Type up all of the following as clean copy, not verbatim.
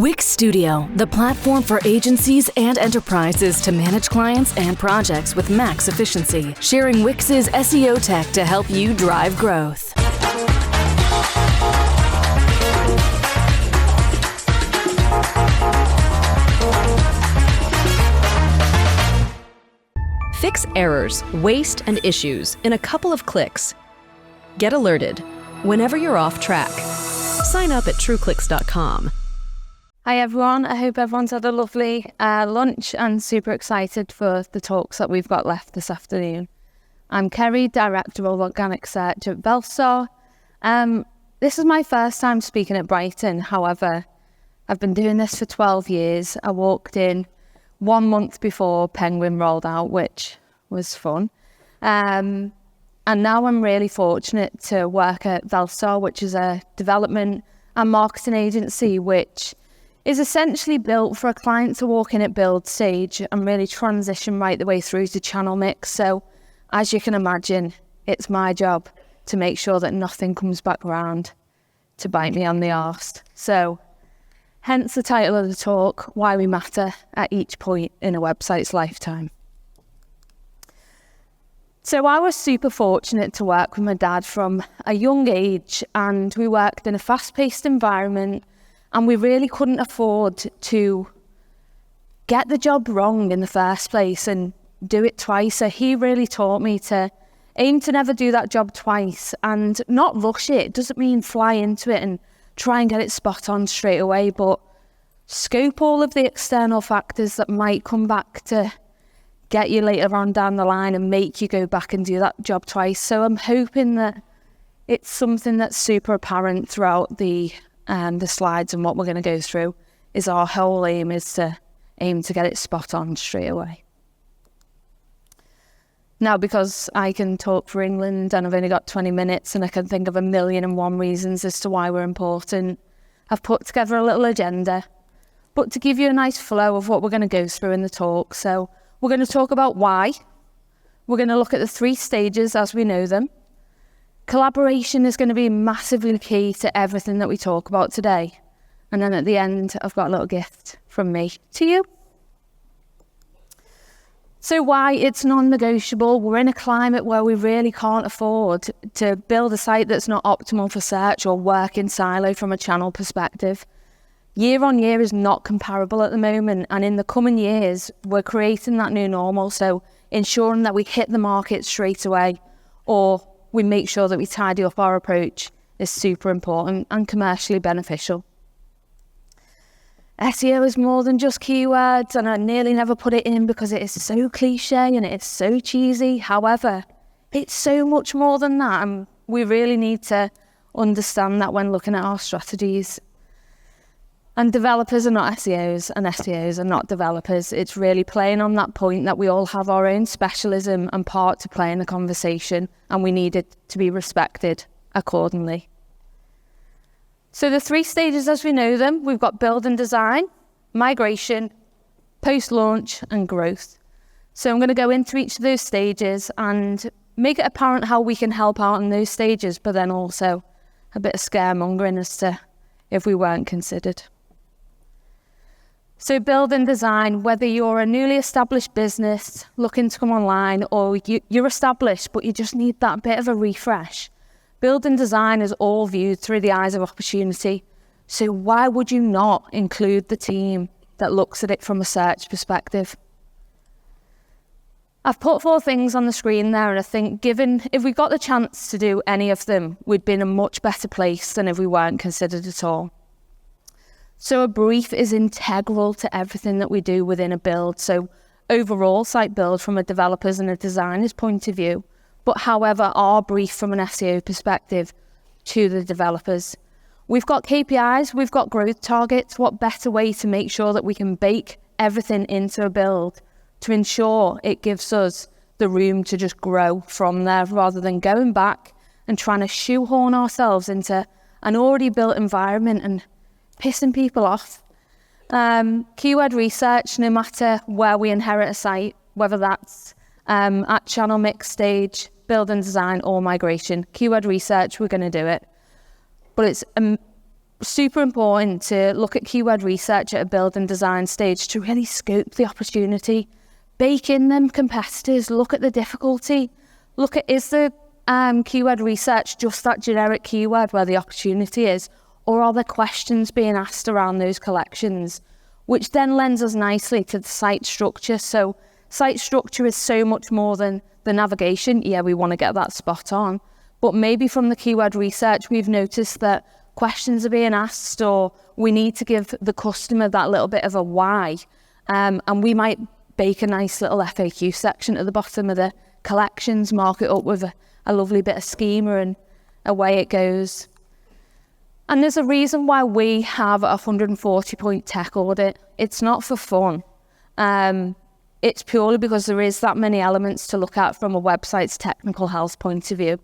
Wix Studio, the platform for agencies and enterprises to manage clients and projects with max efficiency, sharing Wix's SEO tech to help you drive growth. Fix errors, waste, and issues in a couple of clicks. Get alerted whenever you're off track. Sign up at trueclicks.com. Hi everyone, I hope everyone's had a lovely lunch and super excited for the talks that we've got left this afternoon. I'm Kerry, Director of Organic Search at Belstar. This is my first time speaking at Brighton, however, I've been doing this for 12 years. I walked in 1 month before Penguin rolled out, which was fun. And now I'm really fortunate to work at Belstar, which is a development and marketing agency, which is essentially built for a client to walk in at build stage and really transition right the way through to channel mix. So as you can imagine, it's my job to make sure that nothing comes back around to bite me on the arse. So hence the title of the talk, Why We Matter at Each Point in a Website's Lifetime. So I was super fortunate to work with my dad from a young age, and we worked in a fast-paced environment, and we really couldn't afford to get the job wrong in the first place and do it twice. So he really taught me to aim to never do that job twice and not rush it. It doesn't mean fly into it and try and get it spot on straight away, but scope all of the external factors that might come back to get you later on down the line and make you go back and do that job twice. So I'm hoping that it's something that's super apparent throughout the slides, and what we're going to go through is our whole aim to get it spot on straight away. Now, because I can talk for England and I've only got 20 minutes and I can think of 1,000,001 reasons as to why we're important, I've put together a little agenda, but to give you a nice flow of what we're going to go through in the talk. So we're going to talk about why. We're going to look at the 3 stages as we know them. Collaboration is going to be massively key to everything that we talk about today. And then at the end, I've got a little gift from me to you. So why it's non-negotiable. We're in a climate where we really can't afford to build a site that's not optimal for search or work in silo from a channel perspective. Year on year is not comparable at the moment, and in the coming years, we're creating that new normal. So ensuring that we hit the market straight away, or we make sure that we tidy up our approach, is super important and commercially beneficial. SEO is more than just keywords, and I nearly never put it in because it is so cliche and it is so cheesy. However, it's so much more than that, and we really need to understand that when looking at our strategies. And developers are not SEOs, and SEOs are not developers. It's really playing on that point that we all have our own specialism and part to play in the conversation, and we need it to be respected accordingly. So the 3 stages as we know them, we've got build and design, migration, post-launch, and growth. So I'm going to go into each of those stages and make it apparent how we can help out in those stages, but then also a bit of scaremongering as to if we weren't considered. So build and design, whether you're a newly established business looking to come online, or you're established but you just need that bit of a refresh, build and design is all viewed through the eyes of opportunity. So why would you not include the team that looks at it from a search perspective? I've put 4 things on the screen there, and I think if we got the chance to do any of them, we'd be in a much better place than if we weren't considered at all. So a brief is integral to everything that we do within a build. So overall site build from a developer's and a designer's point of view, but however our brief from an SEO perspective to the developers. We've got KPIs, we've got growth targets. What better way to make sure that we can bake everything into a build to ensure it gives us the room to just grow from there, rather than going back and trying to shoehorn ourselves into an already built environment and pissing people off. Keyword research, no matter where we inherit a site, whether that's at channel mix stage, build and design, or migration. Keyword research, we're going to do it. But it's super important to look at keyword research at a build and design stage to really scope the opportunity, bake in them competitors, look at the difficulty, look at, is the keyword research just that generic keyword where the opportunity is, or are there questions being asked around those collections, which then lends us nicely to the site structure. So site structure is so much more than the navigation. Yeah, we want to get that spot on, but maybe from the keyword research, we've noticed that questions are being asked, or we need to give the customer that little bit of a why. And we might bake a nice little FAQ section at the bottom of the collections, mark it up with a lovely bit of schema, and away it goes. And there's a reason why we have a 140-point tech audit. It's not for fun. It's purely because there is that many elements to look at from a website's technical health point of view.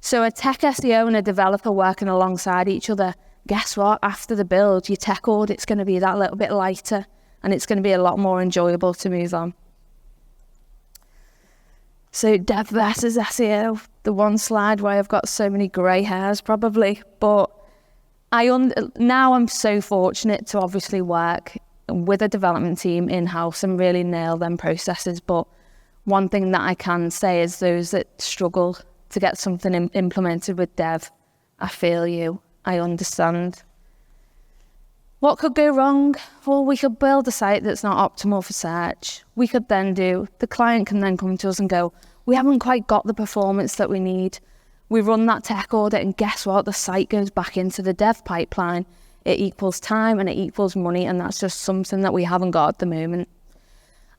So a tech SEO and a developer working alongside each other, guess what? After the build, your tech audit's going to be that little bit lighter, and it's going to be a lot more enjoyable to move on. So dev versus SEO, the one slide where I've got so many grey hairs probably, but now I'm so fortunate to obviously work with a development team in-house and really nail them processes. But one thing that I can say is those that struggle to get something implemented with dev, I feel you, I understand. What could go wrong? Well, we could build a site that's not optimal for search. We could then the client can then come to us and go, we haven't quite got the performance that we need. We run that tech audit, and guess what? The site goes back into the dev pipeline. It equals time and it equals money, and that's just something that we haven't got at the moment.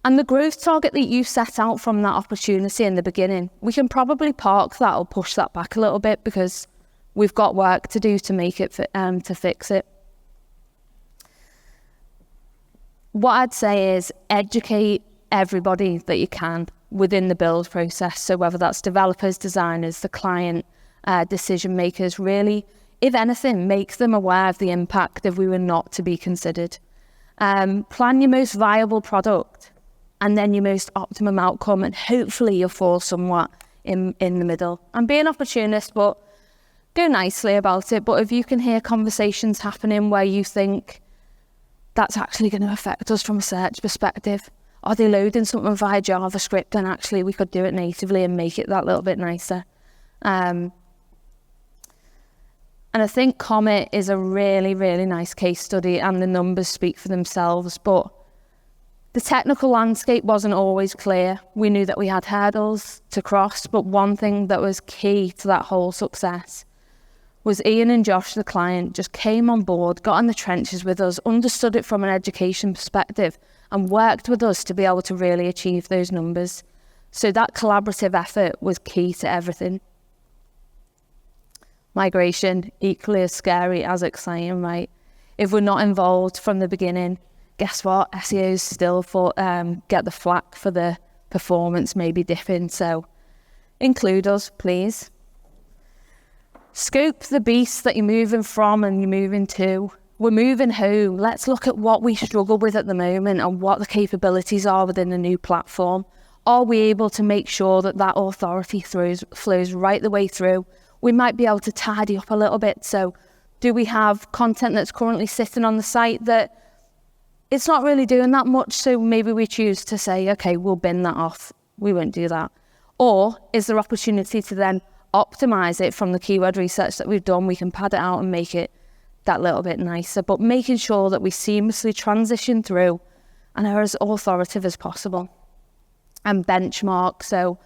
And the growth target that you set out from that opportunity in the beginning, we can probably park that or push that back a little bit because we've got work to do to make it, to fix it. What I'd say is educate everybody that you can within the build process. So whether that's developers, designers, the client, decision makers, really, if anything, make them aware of the impact if we were not to be considered. Plan your most viable product and then your most optimum outcome, and hopefully you'll fall somewhat in the middle. And be an opportunist, but go nicely about it. But if you can hear conversations happening where you think that's actually going to affect us from a search perspective, are they loading something via JavaScript and actually we could do it natively and make it that little bit nicer? And I think Comet is a really, really nice case study, and the numbers speak for themselves, but the technical landscape wasn't always clear. We knew that we had hurdles to cross, but one thing that was key to that whole success was Ian and Josh, the client, just came on board, got in the trenches with us, understood it from an education perspective, and worked with us to be able to really achieve those numbers. So that collaborative effort was key to everything. Migration, equally as scary as exciting, right? If we're not involved from the beginning, guess what? SEOs still get the flack for the performance maybe dipping, so include us, please. Scope the beast that you're moving from and you're moving to. We're moving home. Let's look at what we struggle with at the moment and what the capabilities are within the new platform. Are we able to make sure that that authority flows right the way through? We might be able to tidy up a little bit. So do we have content that's currently sitting on the site that it's not really doing that much? So maybe we choose to say, okay, we'll bin that off. We won't do that. Or is there opportunity to then optimize it from the keyword research that we've done? We can pad it out and make it that little bit nicer, but making sure that we seamlessly transition through and are as authoritative as possible. And benchmark. So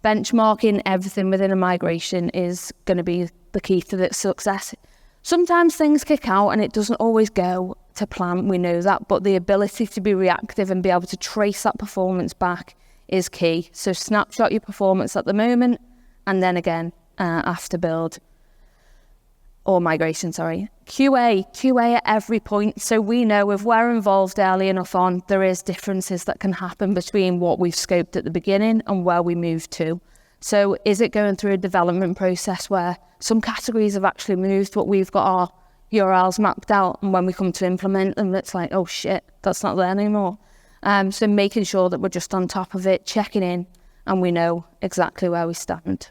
benchmarking everything within a migration is going to be the key to the success. Sometimes things kick out and it doesn't always go to plan, we know that, but the ability to be reactive and be able to trace that performance back is key. So snapshot your performance at the moment and then again after build. Or migration, sorry. QA at every point. So we know if we're involved early enough on, there is differences that can happen between what we've scoped at the beginning and where we move to. So is it going through a development process where some categories have actually moved, but we've got our URLs mapped out, and when we come to implement them, it's like, oh shit, that's not there anymore. So making sure that we're just on top of it, checking in, and we know exactly where we stand.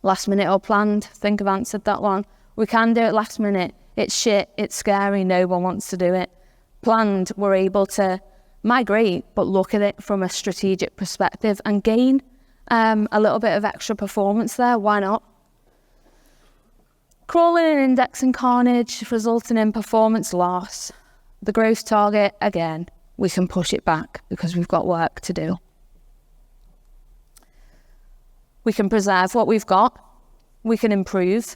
Last minute or planned, think I've answered that one. We can do it last minute. It's shit, it's scary, no one wants to do it. Planned, we're able to migrate, but look at it from a strategic perspective and gain a little bit of extra performance there. Why not? Crawling and indexing carnage resulting in performance loss. The growth target, again, we can push it back because we've got work to do. We can preserve what we've got. We can improve.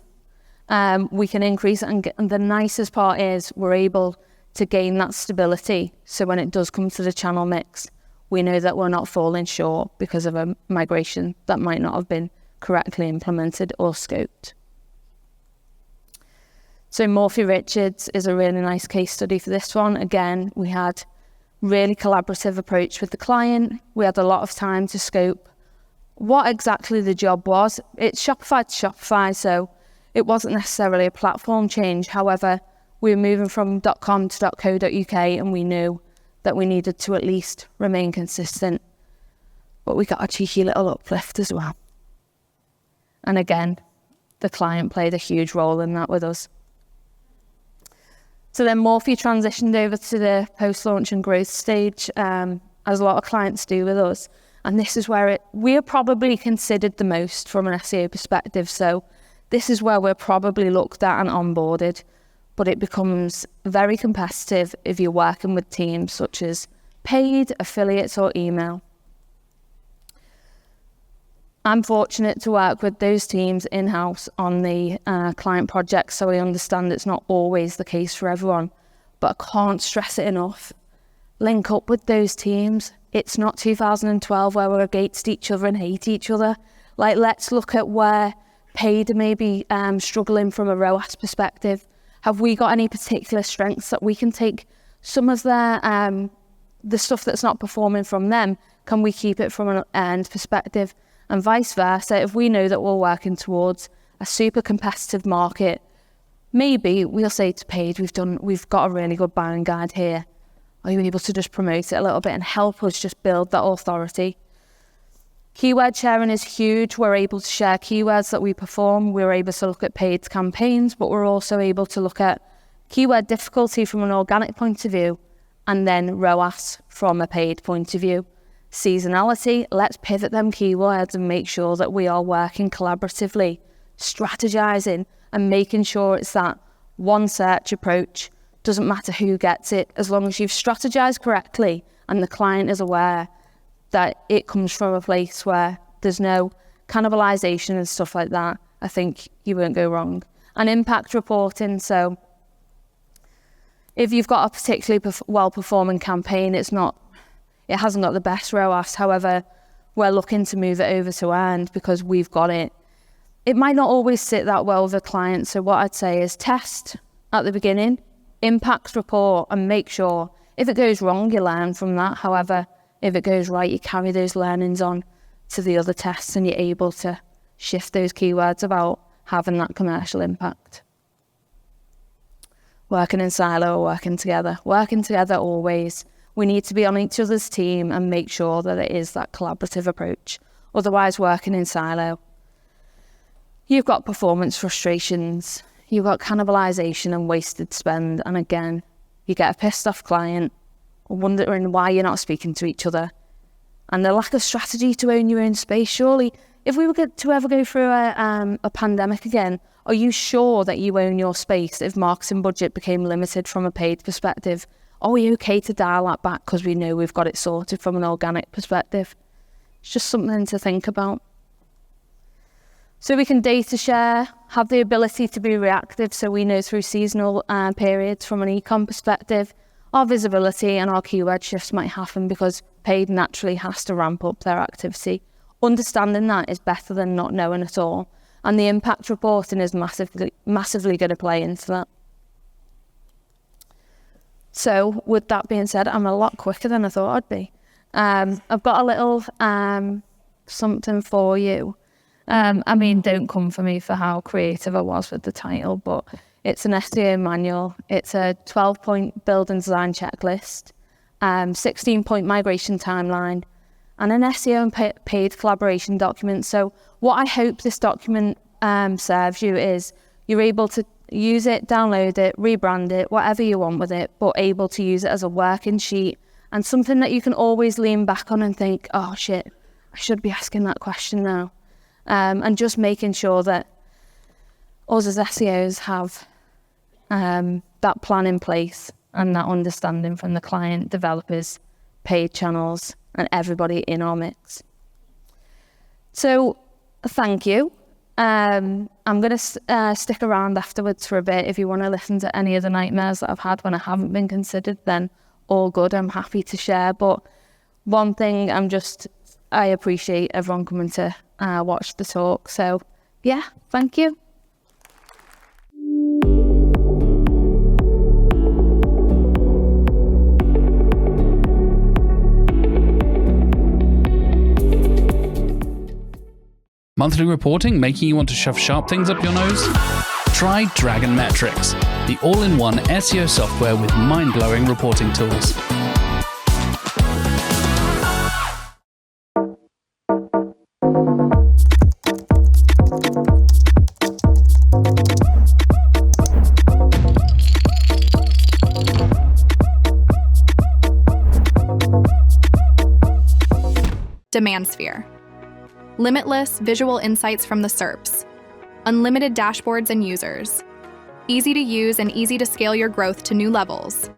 We can increase. And the nicest part is we're able to gain that stability. So when it does come to the channel mix, we know that we're not falling short because of a migration that might not have been correctly implemented or scoped. So Morphy Richards is a really nice case study for this one. Again, we had really collaborative approach with the client. We had a lot of time to scope what exactly the job was. It's Shopify to Shopify, so it wasn't necessarily a platform change. However, we were moving from .com to .co.uk and we knew that we needed to at least remain consistent. But we got a cheeky little uplift as well. And again, the client played a huge role in that with us. So then Morphy transitioned over to the post-launch and growth stage, as a lot of clients do with us. And this is where we are probably considered the most from an SEO perspective. So this is where we're probably looked at and onboarded. But it becomes very competitive if you're working with teams such as paid, affiliates, or email. I'm fortunate to work with those teams in-house on the client projects, so I understand it's not always the case for everyone, but I can't stress it enough. Link up with those teams. It's not 2012 where we're against each other and hate each other. Like, let's look at where paid are maybe struggling from a ROAS perspective. Have we got any particular strengths that we can take some of their the stuff that's not performing from them? Can we keep it from an earned perspective? And vice versa, if we know that we're working towards a super competitive market, maybe we'll say to paid, we've got a really good buying guide here. Are you able to just promote it a little bit and help us just build that authority? Keyword sharing is huge. We're able to share keywords that we perform. We're able to look at paid campaigns, but we're also able to look at keyword difficulty from an organic point of view and then ROAS from a paid point of view. Seasonality, let's pivot them keywords and make sure that we are working collaboratively, strategizing and making sure it's that one search approach. Doesn't matter who gets it, as long as you've strategized correctly and the client is aware that it comes from a place where there's no cannibalization and stuff like that. I think you won't go wrong. And impact reporting, so if you've got a particularly well-performing campaign, it hasn't got the best ROAS. However, we're looking to move it over to earned because we've got it. It might not always sit that well with the client. So what I'd say is test at the beginning, impact report, and make sure if it goes wrong, you learn from that. However, if it goes right, you carry those learnings on to the other tests and you're able to shift those keywords about having that commercial impact. Working in silo or working together. Working together always. We need to be on each other's team and make sure that it is that collaborative approach. Otherwise, working in silo, you've got performance frustrations, you've got cannibalization and wasted spend. And again, you get a pissed off client wondering why you're not speaking to each other. And the lack of strategy to own your own space. Surely, if we were to ever go through a pandemic again, are you sure that you own your space if marketing budget became limited from a paid perspective? Are we okay to dial that back because we know we've got it sorted from an organic perspective? It's just something to think about. So we can data share, have the ability to be reactive, so we know through seasonal periods from an e-com perspective, our visibility and our keyword shifts might happen because paid naturally has to ramp up their activity. Understanding that is better than not knowing at all. And the impact reporting is massively going to play into that. So with that being said, I'm a lot quicker than I thought I'd be. I've got a little something for you. I mean, don't come for me for how creative I was with the title, but it's an SEO manual. It's a 12-point build and design checklist, 16-point migration timeline, and an SEO and paid collaboration document. So what I hope this document serves you is you're able to use it, download it, rebrand it, whatever you want with it, but able to use it as a working sheet and something that you can always lean back on and think, oh shit, I should be asking that question now. And just making sure that us as SEOs have that plan in place and that understanding from the client, developers, paid channels, and everybody in our mix. So thank you. I'm going to stick around afterwards for a bit. If you want to listen to any of the nightmares that I've had when I haven't been considered, then all good. I'm happy to share. But one thing, I appreciate everyone coming to watch the talk. So yeah, thank you. Monthly reporting making you want to shove sharp things up your nose? Try Dragon Metrics, the all-in-one SEO software with mind-blowing reporting tools. Demand Sphere. Limitless visual insights from the SERPs. Unlimited dashboards and users. Easy to use and easy to scale your growth to new levels.